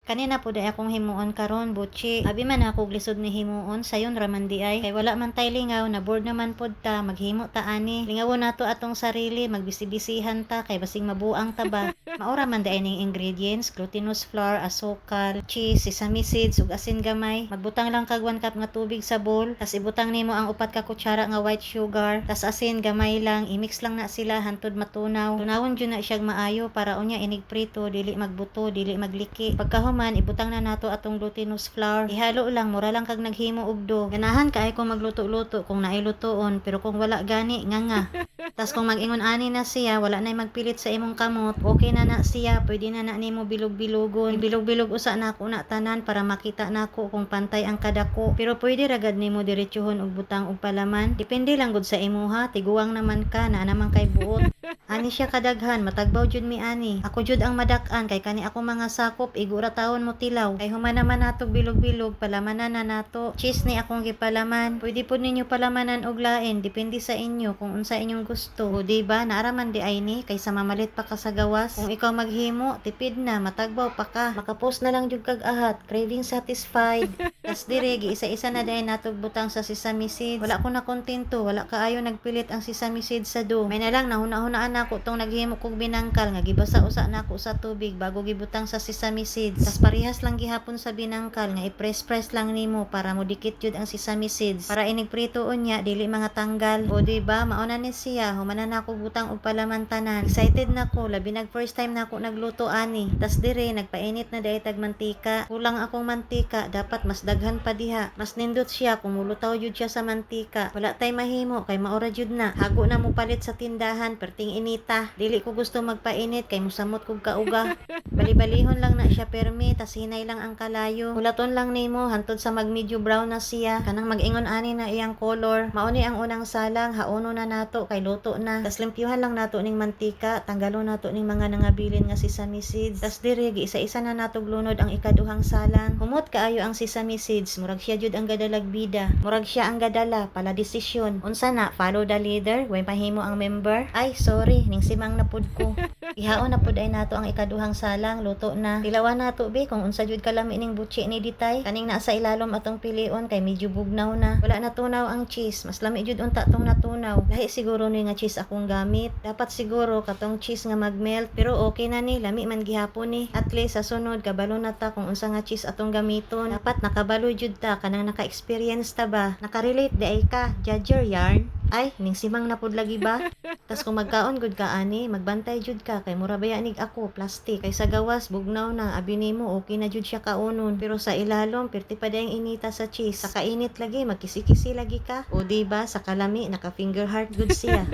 Kanina po day akong himuon karon butchi. Abi man ako lisod ni himuon sayon raman di ay. Kay wala man tay lingaw na board naman pod ta maghimo ta ani. Lingawon nato atong sarili magbisi-bisihan ta kay basing mabuang ta ba. Maura man day ning ingredients, glutinous flour, asukal, cheese, sesame seeds ug asin gamay. Magbutang lang kag 1 cup nga tubig sa bowl, tas ibutang nimo ang 4 ka kutsara nga white sugar, tas asin gamay lang, i-mix lang na sila hantod matunaw. Tunawon jud na siya maayo para unya inig prito dili magbuto, dili magliki. Pagkahuman ibutang na nato atong glutinous flour. Ihalo lang mura lang kag naghimo og dough. Ganahan kaay ko magluto-luto kung naay lutoon, pero kung wala gani nga. Tas kung mag-ingon ani na siya, wala nay magpilit sa imong kamot, okay na siya, pwede na nimo bilog-bilogon. Bilog-bilog usa nako na tanan para makita nako kung pantay ang kadako. Pero pwede ragad nimo diretsuhon og butang og palaman. Depende lang gud sa imuha, tiguang naman ka na naman kay buot. Ani siya kadaghan, matagbaw jud mi ani. Ako jud ang madak-an kay kani ako mga sakop igura taon mo tilaw. Kay human naman nato bilog-bilog, palamanan na nato. Cheese ni akong gipalaman. Pwede pud ninyo palamanan og lain, depende sa inyo kung unsa inyong gusto. O diba, naaraman di ay ni kaysa mamalit pa ka sa gawas. Kung ikaw maghimo, tipid na, matagbaw pa ka. Makapost na lang jud kag ahat, craving satisfied. Tas dire giisa-isa na dai natog butang sa sesame seeds. Wala ko na kontento, wala kaayo nagpilit ang sesame seeds sa dough. May na lang nahuna-hunaan nako tong naghimo kog binangkal nga gibasa usa nako sa tubig bago gibutang sa sesame seeds. Tas parehas lang gihapon sa binangkal nga i-press lang nimo para mo dikit jud ang sesame seeds. Para inigprito unya dili mga tanggal. O diba, mauna ni siya, humana na ako butang og palaman tanan. Excited na ko, labi nag first time na ako nagluto ani. Tas dire nagpainit na dai tag mantika. Kulang akong mantika, dapat mas daghan pa diha. Mas nindot siya kung mulutaw jud siya sa mantika. Wala tay mahimo kay maura jud na. Hago na mo palit sa tindahan perting inita. Dili ko gusto magpainit kay musamot kog kauga. Bali-balihon lang na siya permi, tas hinay lang ang kalayo. Hulaton lang nimo hantod sa mag medyo brown na siya. Kanang mag-ingon ani na iyang color. Mauni ang unang salang, hauno na nato kay luto na. Tas limpyuhan lang nato ning mantika, tanggalon nato ning mga nangabilin nga sesame seeds. Tas dire isa-isa na nato glunod ang ikaduhang salang. Humot kaayo ang sesame seeds, murag siya jud ang gadalag bida. Murag siya ang gadala pala desisyon. Unsa na, follow the leader, way mahimo ang member. Ay, sorry, ning simang na pud ko. Ihaon na pud ay nato ang ikaduhang salang, luto na. Tilawan nato be kung unsa jud kalami ning butchi ni Ditay. Kaning nasa ilalom atong pilion kay medyo bugnaw na. Wala natunaw ang cheese, mas lami jud unta tong natunaw. Lahi siguro ni nga cheese akong gamit. Dapat siguro katong cheese nga magmelt, pero okay na ni, lami man gihapon ni. At least sa sunod kabalo na ta kung unsa nga cheese atong gamiton. Dapat nakabalo jud ta kanang naka-experience ta ba. Naka-relate di ay ka, judger yarn. Ay, ning simang na pud lagi ba? Tas kung magkaon gud ka ani, magbantay jud ka kay mura baya nig ako plastic. Kay sa gawas bugnaw na, abi nimo okay na jud siya kaunon. Pero sa ilalom perti pa dayang inita sa cheese. Sa kainit lagi magkisi-kisi lagi ka. O diba sa kalami naka finger heart good siya.